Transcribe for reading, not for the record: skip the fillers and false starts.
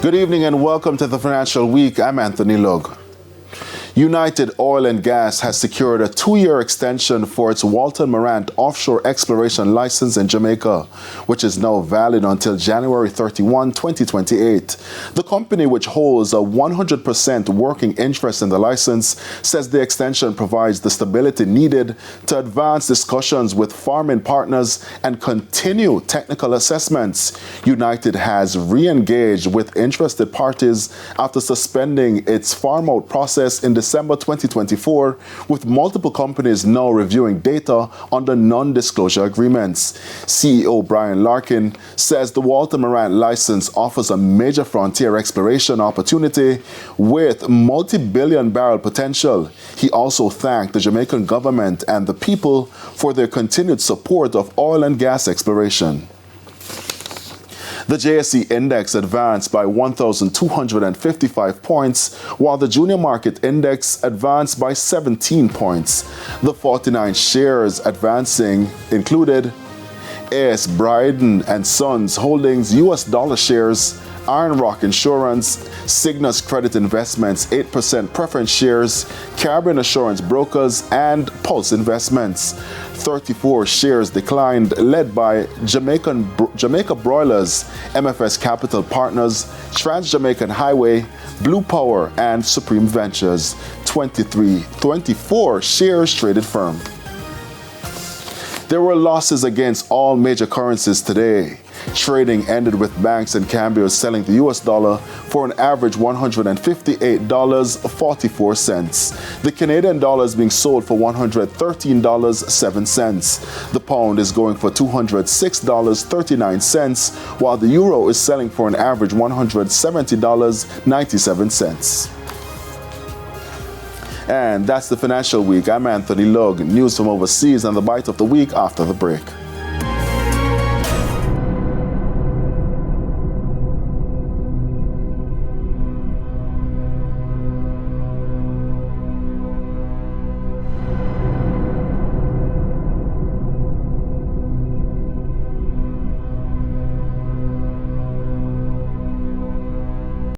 Good evening and welcome to the Financial Week. I'm Anthony Lug. United Oil and Gas has secured a 2-year extension for its Walter Morant offshore exploration license in Jamaica, which is now valid until January 31, 2028. The company, which holds a 100% working interest in the license, says the extension provides the stability needed to advance discussions with farming partners and continue technical assessments. United has re-engaged with interested parties after suspending its farm-out process in December 2024, with multiple companies now reviewing data under non-disclosure agreements. CEO Brian Larkin says the Walter Morant license offers a major frontier exploration opportunity with multi-billion barrel potential. He also thanked the Jamaican government and the people for their continued support of oil and gas exploration. The JSE index advanced by 1,255 points, while the junior market index advanced by 17 points. The 49 shares advancing included A.S. Bryden and Sons Holdings US dollar shares, Iron Rock Insurance, Cygnus Credit Investments 8% preference shares, Caribbean Assurance Brokers, and Pulse Investments. 34 shares declined, led by Jamaica Broilers, MFS Capital Partners, Trans-Jamaican Highway, Blue Power, and Supreme Ventures. 24 shares traded firm. There were losses against all major currencies today. Trading ended with banks and cambios selling the US dollar for an average $158.44. The Canadian dollar is being sold for $113.07. The pound is going for $206.39, while the euro is selling for an average $170.97. And that's the Financial Week. I'm Anthony Lug. News from overseas and the bite of the week after the break.